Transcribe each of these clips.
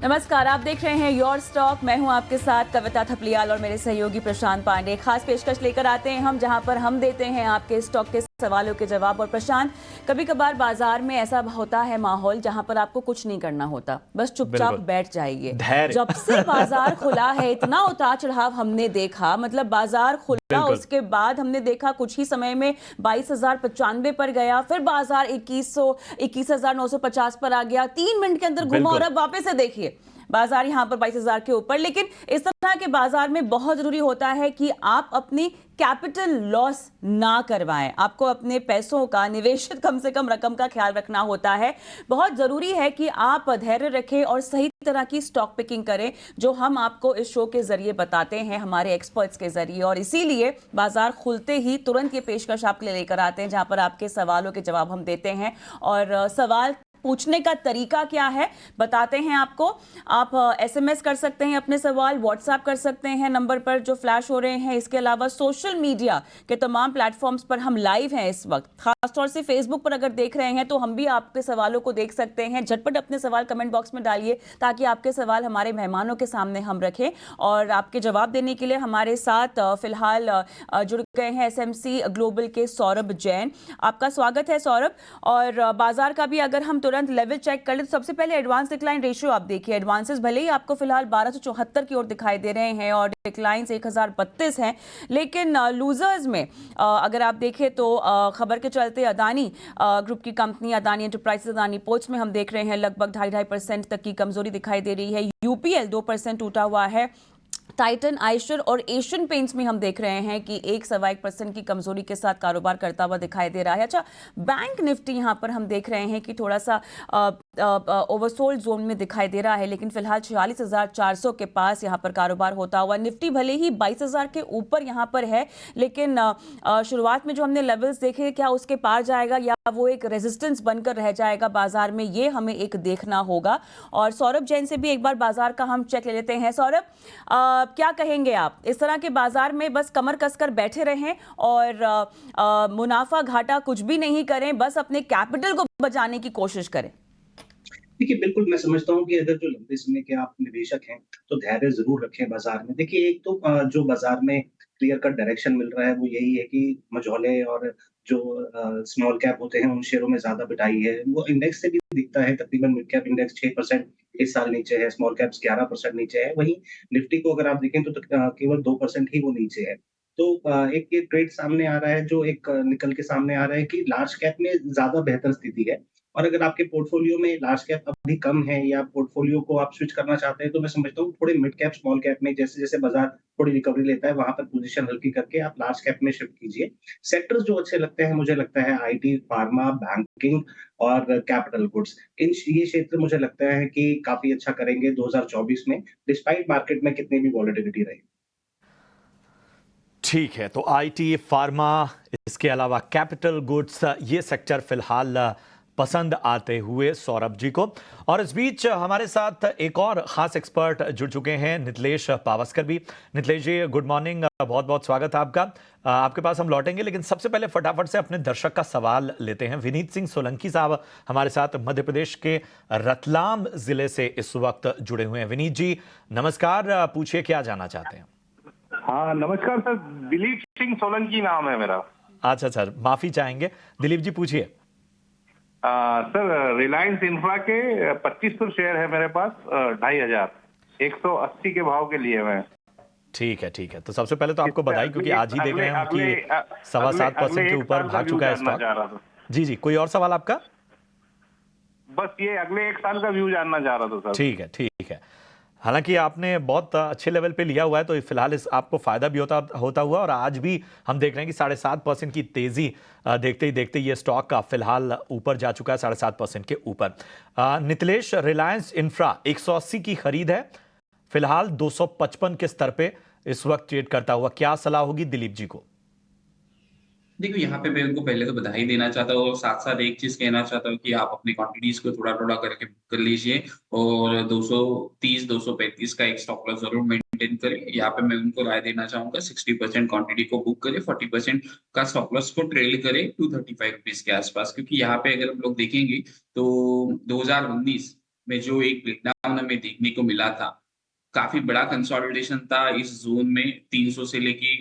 नमस्कार, आप देख रहे हैं योर स्टॉक। मैं हूं आपके साथ कविता थपलियाल और मेरे सहयोगी प्रशांत पांडे। खास पेशकश लेकर आते हैं हम, जहां पर हम देते हैं आपके स्टॉक के सवालों के जवाब। और प्रशांत, कभी कभार बाजार में ऐसा होता है माहौल जहां पर आपको कुछ नहीं करना होता, बस चुपचाप बिल्कुल। बैठ जाइए। धैर्य। जब से बाजार खुला है इतना उतार चढ़ाव हमने देखा, मतलब बाजार खुला बिल्कुल। उसके बाद हमने देखा कुछ ही समय में 22,095 पर गया, फिर बाजार 21,950 पर आ गया, 3 मिनट के अंदर घुमा और बिल्कुल। अब वापस से देखिए बाजार यहां पर 22,000 के ऊपर। लेकिन इस तरह के बाजार में बहुत जरूरी होता है कि आप अपनी कैपिटल लॉस ना करवाएं। आपको अपने पैसों का, निवेशित कम से कम रकम का ख्याल रखना होता है। बहुत जरूरी है कि आप धैर्य रखें और सही तरह की स्टॉक पिकिंग करें, जो हम आपको इस शो के जरिए बताते हैं, हमारे एक्सपर्ट्स के जरिए। और इसीलिए बाजार खुलते ही तुरंत ये पेशकश आपके लिए लेकर आते हैं, जहां पर आपके सवालों के जवाब हम देते हैं। और सवाल पूछने का तरीका क्या है बताते हैं आपको। आप एसएमएस कर सकते हैं अपने सवाल, व्हाट्सएप कर सकते हैं नंबर पर जो फ्लैश हो रहे हैं। इसके अलावा सोशल मीडिया के तमाम प्लेटफॉर्म्स पर हम लाइव हैं इस वक्त। खासतौर से फेसबुक पर अगर देख रहे हैं तो हम भी आपके सवालों को देख सकते हैं। झटपट अपने सवाल कमेंट बॉक्स में डालिए ताकि आपके सवाल हमारे मेहमानों के सामने हम रखें। और आपके जवाब देने के लिए हमारे साथ फिलहाल जुड़ गए हैं एसएमसी ग्लोबल के सौरभ जैन। आपका स्वागत है सौरभ। और बाजार का भी अगर हम तुरंत लेवल चेक कर ले तो सबसे पहले एडवांस डिक्लाइन रेशियो आप देखिए। एडवांसेस भले ही आपको फिलहाल 1274 की ओर दिखाई दे रहे हैं और डिक्लाइंस 1032 हैं, लेकिन लूजर्स में अगर आप देखें तो खबर के चलते अदानी ग्रुप की company Adani enterprises, Adani ports में हम देख रहे हैं लगभग 2.5% तक की कमजोरी दिखाई दे रही है। यूपीएल 2% टूटा हुआ है। टाइटन, आइशर और एशियन पेंट्स में हम देख रहे हैं कि 1.25% की कमजोरी के साथ कारोबार करता हुआ दिखाई दे रहा है। अच्छा, बैंक निफ्टी यहां पर हम देख रहे हैं कि थोड़ा सा ओवरसोल्ड जोन में दिखाई दे रहा है, लेकिन फिलहाल 46,400 के पास यहां पर कारोबार होता हुआ। निफ्टी भले ही 22,000 के ऊपर यहां पर है, लेकिन शुरुआत में जो हमने लेवल्स देखे, क्या उसके पार जाएगा या वो एक रेजिस्टेंस बनकर रह जाएगा बाजार में, ये हमें एक देखना होगा। और सौरभ जैन से भी एक बार बाजार का हम चेक ले लेते हैं। सौरभ, क्या कहेंगे आप? इस तरह के बाजार में बस कमर कसकर बैठे रहें और मुनाफा घाटा कुछ भी नहीं करें, बस अपने कैपिटल को बचाने की कोशिश करें? देखिए, बिल्कुल मैं समझता हूँ कि अगर जो लंबे समय के आप निवेशक हैं, तो धैर्य ज़रूर रखें बाज़ार में। देखिए, एक तो जो बाज़ार में क्लियर कट डायरेक्शन मिल रहा है, वो यही है कि मझौले और जो स्मॉल कैप होते हैं, उन शेयरों में ज़्यादा बिटाई है। वो इंडेक्स से भी दिखता है, तकरीबन मिड कैप इंडेक्स 6% इस साल नीचे है, स्मॉल कैप्स 11% नीचे है। वहीं निफ्टी को अगर आप देखें तो केवल 2% ही वो नीचे है। तो एक ये ट्रेड सामने आ रहा है, जो एक निकल के सामने आ रहा है कि लार्ज कैप में ज़्यादा बेहतर स्थिति है। और अगर आपके पोर्टफोलियो में लार्ज कैप अभी कम है या पोर्टफोलियो को आप स्विच करना चाहते हैं, तो मैं समझता हूँ थोड़े मिड कैप, स्मॉल कैप में जैसे-जैसे बाज़ार थोड़ी रिकवरी लेता है, वहाँ पर पोज़ीशन हल्की करके आप लार्ज कैप में शिफ्ट कीजिए। सेक्टर्स जो अच्छे लगते हैं, मुझे लगता है आईटी, फार्मा, बैंकिंग और कैपिटल गुड्स। ये क्षेत्र मुझे लगता है कि काफ़ी अच्छा करेंगे 2024 में, डिस्पाइट मार्केट में कितनी भी वॉलेटिलिटी रहे। ठीक है, तो आईटी, फार्मा, इसके अलावा कैपिटल गुड्स, ये सेक्टर फिलहाल पसंद आते हुए सौरभ जी को। और इस बीच हमारे साथ एक और खास एक्सपर्ट जुड़ चुके हैं, नितलेश पावस्कर भी। नितलेश जी, गुड मॉर्निंग, बहुत बहुत स्वागत है आपका। आपके पास हम लौटेंगे, लेकिन सबसे पहले फटाफट से अपने दर्शक का सवाल लेते हैं। विनीत सिंह सोलंकी साहब हमारे साथ मध्य प्रदेश के रतलाम जिले से इस वक्त जुड़े हुए हैं। विनीत जी नमस्कार, पूछिए क्या जानना चाहते हैं? हाँ नमस्कार सर, दिलीप सिंह सोलंकी नाम है मेरा। अच्छा सर, माफी चाहेंगे। दिलीप जी पूछिए। सर, रिलायंस इंफ्रा के 2500 शेयर है मेरे पास, 2,500, 180 के भाव के लिए मैं। ठीक है, ठीक है। तो सबसे पहले तो आपको बधाई, क्योंकि आज ही देख रहे हैं हम कि 7.25% के ऊपर भाग चुका है स्टॉक। जी जी, कोई और सवाल आपका? बस ये अगले एक साल का व्यू जानना चाह रहा था सर। ठीक है, ठीक है। हालांकि आपने बहुत अच्छे लेवल पे लिया हुआ है, तो फिलहाल इस आपको फायदा भी होता हुआ, और आज भी हम देख रहे हैं कि 7.5% की तेजी देखते ही देखते ये स्टॉक का फिलहाल ऊपर जा चुका है, 7.5% के ऊपर। नितलेश, रिलायंस इंफ्रा 180 की खरीद है, फिलहाल 255 के स्तर पे इस वक्त ट्रेड करता हुआ, क्या सलाह होगी दिलीप जी को? देखो, यहाँ पे मेरे को पहले तो बधाई देना चाहता हूँ और साथ-साथ एक चीज़ कहना चाहता हूँ कि आप अपनी क्वांटिटीज़ को थोड़ा-थोड़ा करके कर लीजिए और 230, 235 का एक स्टॉप लॉस ज़रूर मेंटेन करें। यहाँ पे मैं उनको राय देना चाहूँगा, 60% क्वांटिटी को बुक करें, 40% का स्टॉप लॉस को ट्रेल करें ₹235 के आसपास। क्योंकि यहाँ पे अगर हम लोग देखेंगे तो 2019 में जो एक ब्रेकडाउन हमें देखने को मिला था, काफी बड़ा कंसोलिडेशन था इस जोन में 300 से लेके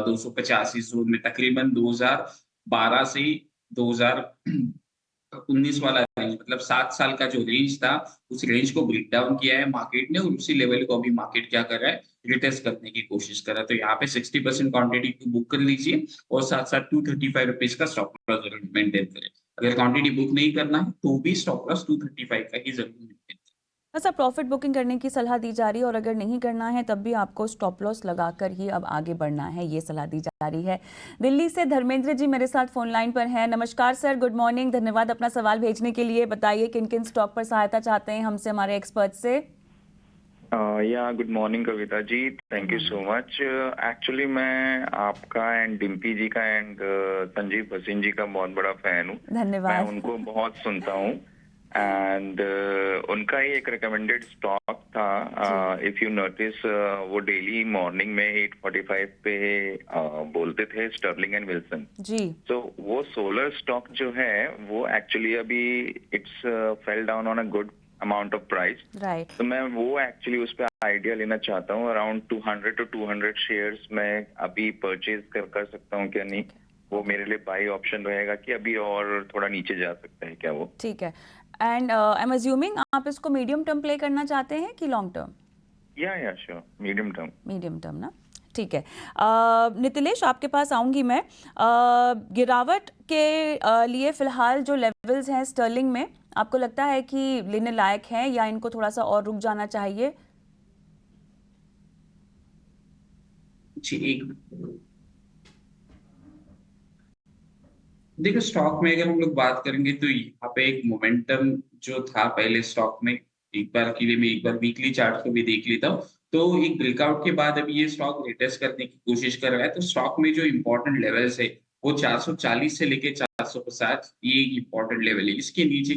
250 इस जोन में तकरीबन 2012 से 2019 वाला रेंज, मतलब 7 साल का जो रेंज था उस रेंज को ब्रेक डाउन किया है मार्केट ने और उसी लेवल को अभी मार्केट क्या कर रहा है, रिटेस्ट करने की कोशिश कर रहा है। तो यहाँ पे 60% क्वांटिटी को बुक कर लीजिए और साथ साथ 235 रुपीज का स्टॉप लॉस जरूर मेंटेन करें। अगर क्वांटिटी बुक नहीं करना है तो भी स्टॉप लॉस 235 का ही जरूर मेंटेन करें। ऐसा प्रॉफिट बुकिंग करने की सलाह दी जा रही है और अगर नहीं करना है तब भी आपको स्टॉप लॉस लगाकर ही अब आगे बढ़ना है, ये सलाह दी जा रही है। दिल्ली से धर्मेंद्र जी मेरे साथ फोन लाइन पर हैं। नमस्कार सर, गुड मॉर्निंग, धन्यवाद अपना सवाल भेजने के लिए। बताइए किन किन स्टॉक पर सहायता चाहते हैं हमसे, हमारे एक्सपर्ट से। या good morning Kavita ji, thank you so much. Actually मैं आपका एंड डिम्पी जी का एंड संजीव भसीन जी का बहुत बड़ा फैन हूँ। धन्यवाद। मैं उनको बहुत सुनता हूँ एंड उनका ही एक रिकमेंडेड स्टॉक था, इफ यू नोटिस वो डेली मॉर्निंग में 8:45 पे बोलते थे, स्टर्लिंग एंड विल्सन जी। तो वो सोलर स्टॉक जो है वो एक्चुअली अभी it's fell down on a good amount of price. Right. तो मैं वो एक्चुअली उस पर आइडिया लेना चाहता हूँ। अराउंड 200 to 200 शेयर्स मैं अभी परचेज कर सकता हूँ क्या नहीं? वो मेरे लिए बाई ऑप्शन रहेगा कि अभी और थोड़ा नीचे जा सकता है क्या वो? ठीक है। एंड आई एम अज्यूमिंग आप इसको मीडियम टर्म प्ले करना चाहते हैं कि लॉन्ग टर्म? या sure, medium term. Medium term ना, ठीक है। नितिलेश आपके पास आऊंगी मैं। गिरावट के लिए फिलहाल जो लेवल्स हैं स्टर्लिंग में, आपको लगता है कि लेने लायक हैं या इनको थोड़ा सा और रुक जाना चाहिए? जी, एक देखो स्टॉक में अगर हम लोग बात करेंगे तो यहाँ पे एक मोमेंटम जो था पहले स्टॉक में, एक बार के लिए मैं एक बार वीकली चार्ट को भी देख लेता हूँ। तो एक ब्रेकआउट के बाद अभी ये स्टॉक रिटेस्ट करने की कोशिश कर रहा है। तो स्टॉक में जो इम्पोर्टेंट लेवल्स है वो 440 से लेके 450 ये इम्पोर्टेंट लेवल है। इसके नीचे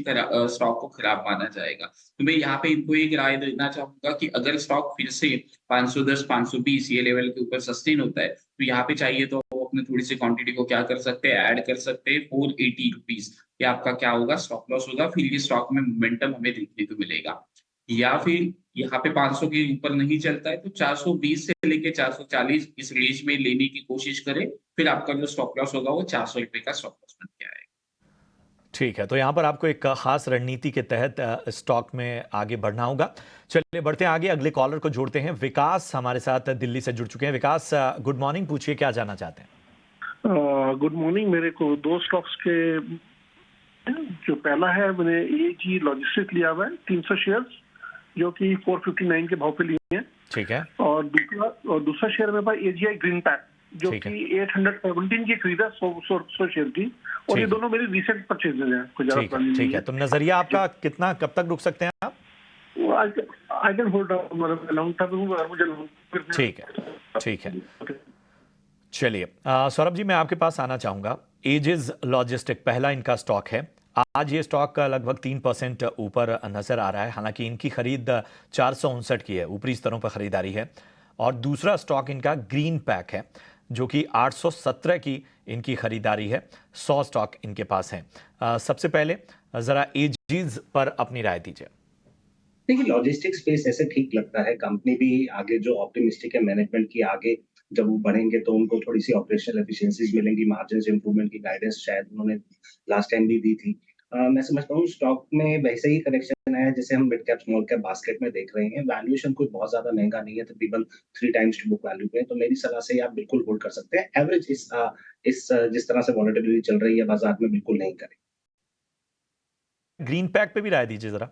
स्टॉक को खराब माना जाएगा। तो मैं यहाँ पे इनको एक राय देना चाहूंगा कि अगर स्टॉक फिर से 510 520 ये लेवल के ऊपर सस्टेन होता है तो यहाँ पे चाहिए तो अपने थोड़ी सी क्वांटिटी को क्या कर सकते हैं, ऐड कर सकते हैं 480 रुपीज। ये आपका क्या होगा, स्टॉप लॉस होगा। फिर ये स्टॉक में मोमेंटम हमें देखने को मिलेगा। या फिर यहाँ पे 500 के ऊपर नहीं चलता है तो 420 से लेके 440 इस रेंज में लेने की कोशिश करें। फिर आपका जो स्टॉप लॉस होगा वो 400 रुपए का स्टॉप लॉस बन के आएगा। ठीक है, तो यहाँ पर आपको एक खास रणनीति के तहत स्टॉक में आगे बढ़ना होगा। चलिए बढ़ते हैं आगे, अगले कॉलर को जोड़ते हैं। विकास हमारे साथ दिल्ली से जुड़ चुके हैं। विकास गुड मॉर्निंग, पूछिए क्या जानना चाहते हैं? Good morning. मेरे को दो स्टॉक्स के, जो पहला है मैंने एजी लॉजिस्टिक्स लिया हुआ है 300 शेयर्स जो कि 459 के भाव पे लिए हैं। ठीक है। और दूसरा शेयर मेरे पास एजीआई ग्रीन पैक जो कि 817 की खरीदा 100 शेयर की, और ये दोनों मेरी रिसेंट परचेजेज हैं। ठीक है, तो नजरिया आपका कितना, कब तक रुक सकते हैं आप? I can hold long term. ठीक है। चलिए सौरभ जी, मैं आपके पास आना चाहूंगा। एजिस लॉजिस्टिक पहला इनका स्टॉक है। आज ये स्टॉक लगभग 3% ऊपर नजर आ रहा है। हालांकि इनकी खरीद 459 की है, ऊपरी स्तरों पर खरीदारी है। और दूसरा स्टॉक इनका ग्रीन पैक है जो कि 817 की इनकी खरीदारी है। 100 स्टॉक इनके पास हैं। सबसे पहले जरा एजीज पर अपनी राय दीजिए। देखिए, लॉजिस्टिक्स स्पेस ऐसे ठीक लगता है। कंपनी भी आगे जो ऑप्टिमिस्टिक है मैनेजमेंट की, आगे जब वो बढ़ेंगे तो उनको थोड़ी सी ऑपरेशनल एफिशिएंसीज मिलेंगी, मार्जिन इंप्रूवमेंट की गाइडेंस शायद उन्होंने लास्ट टाइम भी दी थी। मैं समझता हूँ स्टॉक में वैसे ही करेक्शन आया जैसे हम mid cap small cap basket में देख रहे हैं। वैल्यूएशन कोई बहुत ज्यादा महंगा नहीं है, तकरीबन 3 टाइम्स बुक वैल्यू पे। तो मेरी सलाह से आप बिल्कुल होल्ड कर सकते हैं। एवरेज इस जिस तरह से वॉलेटिलिटी चल रही है बाजार में, बिल्कुल नहीं करें। ग्रीन पैक पे भी राय दीजिए जरा।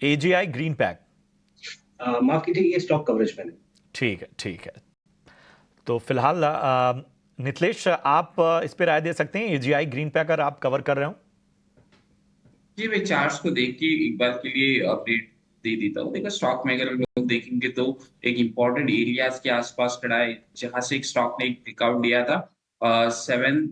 एजीआई ग्रीन पैक, माफ कीजिए, ये स्टॉक कवरेज में नहीं। ठीक है। तो फिलहाल नितलेश आप इस पे राय दे सकते हैं। एजीआई ग्रीन पैक अगर आप कवर कर रहे हो। जी, मैं चार्ट्स को देख के एक बार के लिए अपडेट दे देता हूँ। देखो स्टॉक में अगर हम लोग देखेंगे तो एक इम्पोर्टेंट एरियाज के आसपास खड़ा है जहां से एक स्टॉक ने एक ब्रेकआउट दिया था 7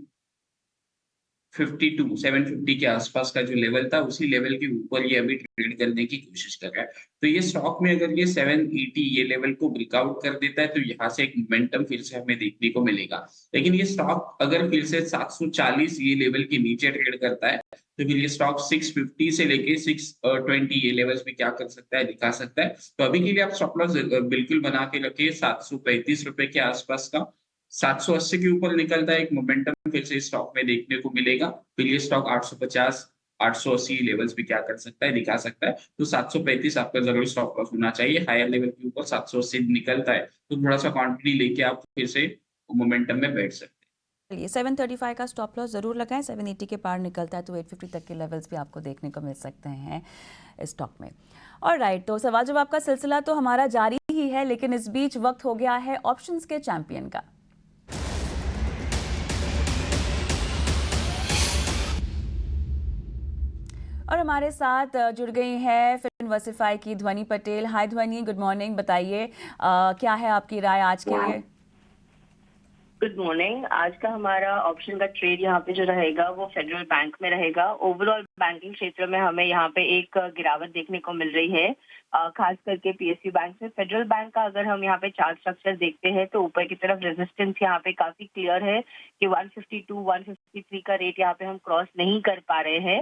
750 के आसपास का जो लेवल था, उसी लेवल के ऊपर ये अभी ट्रेड करने की कोशिश कर रहा है। तो ये स्टॉक में अगर ये 780 ये लेवल को ब्रेकआउट कर देता है, तो यहाँ से एक मोमेंटम फिर से हमें देखने को मिलेगा। लेकिन ये स्टॉक अगर फिर से 740 ये लेवल के नीचे ट्रेड करता है, तो फिर ये स्टॉक 650 से लेके 620 ये लेवल्स भी क्या कर सकता है, दिखा सकता है। तो अभी के लिए आप स्टॉप लॉस बिल्कुल बना के रखिए 735 रुपए के आसपास का। 780 के ऊपर निकलता है, एक मोमेंटम फिर से स्टॉक में देखने को मिलेगा। फिर ये स्टॉक 850 880 लेवल्स भी क्या कर सकता है, दिखा सकता है। तो 735 आपका जरूर स्टॉप लॉस होना चाहिए। हायर लेवल के ऊपर 780 निकलता है, तो थोड़ा सा क्वांटिटी लेके आप फिर से मोमेंटम में बैठ सकते हैं। चलिए 735 का स्टॉप लॉस जरूर लगाएं। 780 के पार निकलता है तो 850 तक के लेवल्स भी आपको देखने को मिल सकते हैं इस स्टॉक में। और राइट, तो सवाल जवाब का सिलसिला तो हमारा जारी ही है, लेकिन इस बीच वक्त हो गया है ऑप्शंस के चैंपियन का। और हमारे साथ जुड़ गई है फिनवर्सिफाई की ध्वनि पटेल। हाय ध्वनि, गुड मॉर्निंग। बताइए क्या है आपकी राय आज के लिए? Good morning. आज का हमारा ऑप्शन का ट्रेड यहाँ पे जो रहेगा वो फेडरल बैंक में रहेगा। ओवरऑल बैंकिंग क्षेत्र में हमें यहाँ पे एक गिरावट देखने को मिल रही है, खास करके पीएसयू बैंक में। फेडरल बैंक का अगर हम यहाँ पे चार्ट स्ट्रक्चर देखते हैं तो ऊपर की तरफ रेजिस्टेंस यहाँ पे काफी क्लियर है कि 152 153 का रेट यहाँ पे हम क्रॉस नहीं कर पा रहे हैं।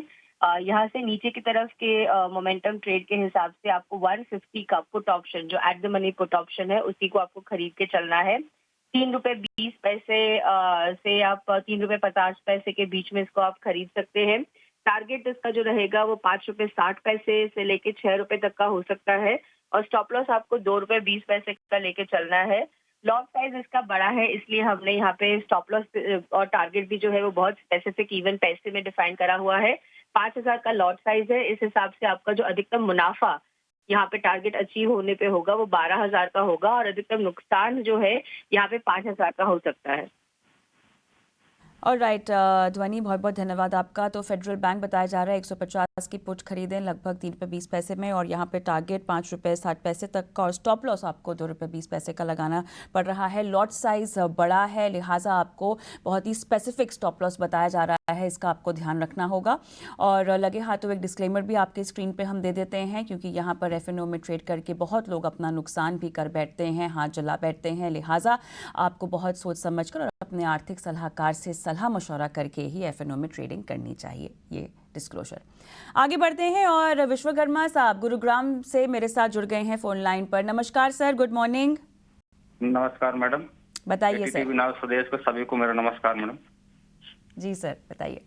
यहाँ से नीचे की तरफ के मोमेंटम ट्रेड के हिसाब से आपको 150 का पुट ऑप्शन, जो at the money put option है, उसी को आपको खरीद के चलना है। 3 रुपए 20 पैसे से आप 3 रुपए 50 पैसे के बीच में इसको आप खरीद सकते हैं। टारगेट इसका जो रहेगा वो 5 रुपए 60 पैसे से लेके 6 रुपए तक का हो सकता है। और स्टॉप लॉस आपको 2 रुपए 20 पैसे का लेके चलना है। लॉट साइज इसका बड़ा है, इसलिए हमने यहाँ पे स्टॉप लॉस और टारगेट भी जो है वो बहुत स्पेसिफिक इवन पैसे में डिफाइन करा हुआ है। 5000 का लॉट साइज है। इस हिसाब से आपका जो अधिकतम मुनाफा यहाँ पे टारगेट अचीव होने पे होगा वो 12,000 का होगा, और अधिकतम नुकसान जो है यहाँ पे 5,000 का हो सकता है। और राइट ध्वनि, बहुत बहुत धन्यवाद आपका। तो फेडरल बैंक बताया जा रहा है 150 की पुट खरीदें लगभग 3 रुपये 20 पैसे में, और यहाँ पे टारगेट 5 रुपये 60 पैसे तक का, और स्टॉप लॉस आपको 2 रुपये 20 पैसे का लगाना पड़ रहा है। लॉट साइज बड़ा है, लिहाजा आपको बहुत ही स्पेसिफिक स्टॉप लॉस बताया जा रहा है, इसका आपको ध्यान रखना होगा। और लगे हाथों एक डिस्क्लेमर भी आपके स्क्रीन पे हम दे देते हैं, क्योंकि यहाँ पर एफएनओ में ट्रेड करके बहुत लोग अपना नुकसान भी कर बैठते हैं, हाथ जला बैठते हैं। लिहाजा आपको बहुत सोच समझ कर और अपने आर्थिक सलाहकार से सलाह मशवरा करके ही एफएनओ में ट्रेडिंग करनी चाहिए। ये डिस्क्लोजर। आगे बढ़ते हैं, और विश्वकर्मा साहब गुरुग्राम से मेरे साथ जुड़ गए हैं फोन लाइन पर। नमस्कार सर, गुड मॉर्निंग। नमस्कार मैडम। बताइए सर। नाव स्वदेश को सभी को मेरा नमस्कार मैडम। जी सर, बताइए।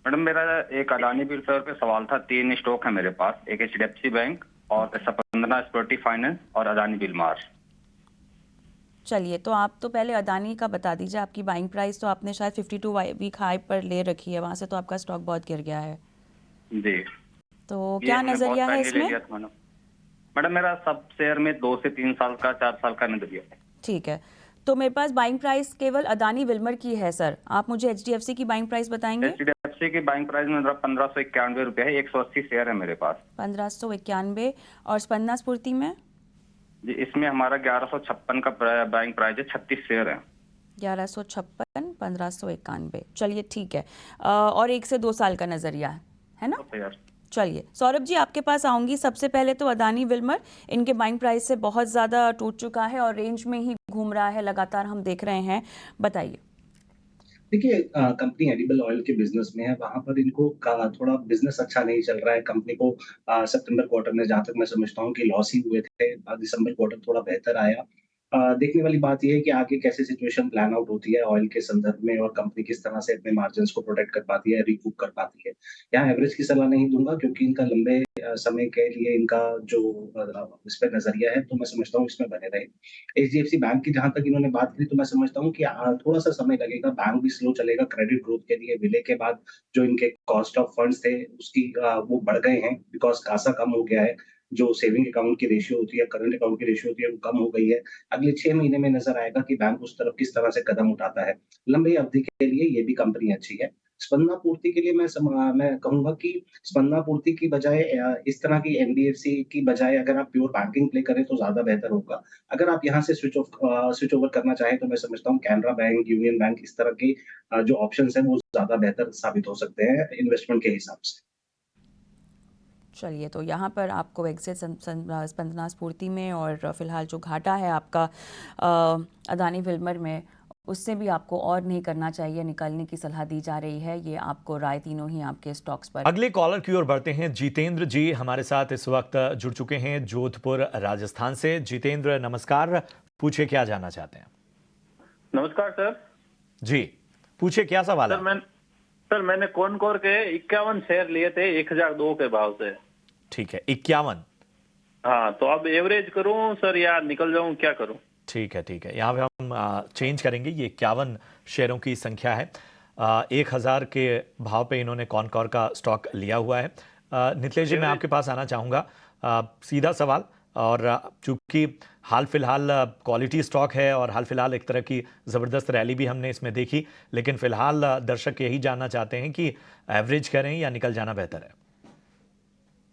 मैडम, मेरा एक अडानी बिल्डर पे सवाल था। 3 स्टॉक है मेरे पास, एक एचडीएफसी बैंक और स्पंदना सिक्योरिटी फाइनेंस और अडानी बिलमार। चलिए, तो आप तो पहले अडानी का बता दीजिए। आपकी बाइंग प्राइस तो आपने शायद 52 वीक हाई पर ले रखी है, वहां से तो आपका स्टॉक बहुत गिर गया है जी। तो क्या नजरिया है इसमें? मैडम, मेरा सब शेयर में 2 से 3 साल का 4 साल का नजरिया है। ठीक है, तो मेरे पास बाइंग प्राइस केवल अडानी विल्मर की है सर। आप मुझे एचडीएफसी की बाइंग प्राइस बताएंगे? एचडीएफसी की बाइंग प्राइस मेरा 1591 रुपया है। 180 शेयर है मेरे पास। 1591। और स्पंदना स्फूर्ति में? जी, इसमें हमारा 1156 का बाइंग प्राइस है। 36 शेयर है। 1156 1591। चलिए ठीक है। और 1 से 2 साल का नजरिया है ना? चलिए सौरभ जी, आपके पास आऊंगी। सबसे पहले तो अडानी विल्मर, इनके बाइंग प्राइस से बहुत ज़्यादा टूट चुका है और रेंज में ही घूम रहा है, लगातार हम देख रहे हैं। बताइए। देखिए, कंपनी एडिबल ऑयल के बिजनेस में है, वहां पर इनको थोड़ा बिजनेस अच्छा नहीं चल रहा है। कंपनी को सितंबर क्वार्टर में, जहां तक मैं समझता हूँ कि लॉस ही हुए थे, दिसंबर क्वार्टर थोड़ा बेहतर आया। देखने वाली बात यह है कि आगे कैसे सिचुएशन प्लान आउट होती है ऑयल के संदर्भ में, और कंपनी किस तरह से अपने मार्जिन्स को प्रोटेक्ट कर पाती है, रिकूप कर पाती है। यहाँ एवरेज की सलाह नहीं दूंगा, क्योंकि इनका लंबे समय के लिए इनका जो इस पर नजरिया है, तो मैं समझता हूँ इसमें बने रहे। एचडीएफसी बैंक की जहां तक इन्होंने बात की, तो मैं समझता हूँ कि थोड़ा सा समय लगेगा, बैंक भी स्लो चलेगा क्रेडिट ग्रोथ के लिए। विलय के बाद जो इनके कॉस्ट ऑफ फंड्स थे उसकी वो बढ़ गए हैं, बिकॉज कासा कम हो गया है। जो सेविंग अकाउंट की रेशियो होती है, करंट अकाउंट की रेशियो होती है, वो कम हो गई है। अगले 6 महीने में नजर आएगा कि बैंक उस तरफ किस तरह से कदम उठाता है। लंबी अवधि के लिए ये भी कंपनी अच्छी है। स्पंदना पूर्ति के लिए मैं कहूँगा कि स्पंदना पूर्ति की बजाय इस तरह की एनबीएफसी की बजाय अगर आप प्योर बैंकिंग प्ले करें तो ज़्यादा बेहतर होगा। अगर आप यहाँ से स्विच ओवर करना चाहें तो मैं समझता हूँ कैनरा बैंक, यूनियन बैंक इस तरह के जो ऑप्शंस हैं वो ज़्यादा बेहतर साबित हो सकते हैं इन्वेस्टमेंट के हिसाब से। चलिए, तो यहाँ पर आपको एग्जिट स्पंदना स्फूर्ति में और फिलहाल जो घाटा है आपका अदानी विल्मर में, उससे भी आपको और नहीं करना चाहिए, निकलने की सलाह दी जा रही है। ये आपको राय तीनों ही आपके स्टॉक्स पर। अगले कॉलर की ओर बढ़ते हैं। जितेंद्र जी हमारे साथ इस वक्त जुड़ चुके हैं जोधपुर राजस्थान से। जितेंद्र नमस्कार, पूछिए क्या जानना चाहते हैं। नमस्कार सर। जी पूछिए, क्या सवाल है? सर मैंने कॉनकोर के 51 शेयर लिए थे 1002 के भाव से। ठीक है, 51। हाँ, तो अब एवरेज करूं सर या निकल जाऊं, क्या करूं? ठीक है, यहाँ पे हम चेंज करेंगे। ये 51 शेयरों की संख्या है। 1000 के भाव पे इन्होंने कॉनकोर का स्टॉक लिया हुआ है। नितिलेश जी, मैं आपके पास आना चाहूँगा। सीधा सवाल, और चूंकि हाल फिलहाल क्वालिटी स्टॉक है और हाल फिलहाल एक तरह की ज़बरदस्त रैली भी हमने इसमें देखी, लेकिन फिलहाल दर्शक यही जानना चाहते हैं कि एवरेज करें या निकल जाना बेहतर है।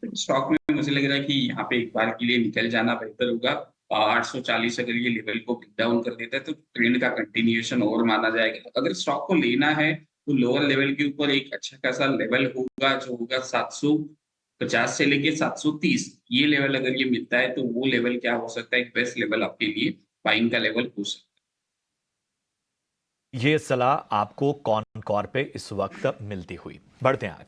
स्टॉक में मुझे लग रहा है कि यहाँ पे एक बार के लिए निकल जाना बेहतर होगा। 840 अगर ये लेवल को ब्रेक डाउन कर देता है तो ट्रेंड का कंटिन्यूएशन और माना जाएगा। अगर स्टॉक को लेना है तो लोअर लेवल के ऊपर एक अच्छा खासा लेवल होगा, जो होगा 750 से लेके 730। ये लेवल अगर ये मिलता है तो वो लेवल क्या हो सकता है, एक बेस्ट लेवल आपके लिए बाइंग का लेवल हो सकता है। ये सलाह आपको कॉनकोर पे इस वक्त मिलती हुई। बढ़ते हैं आगे।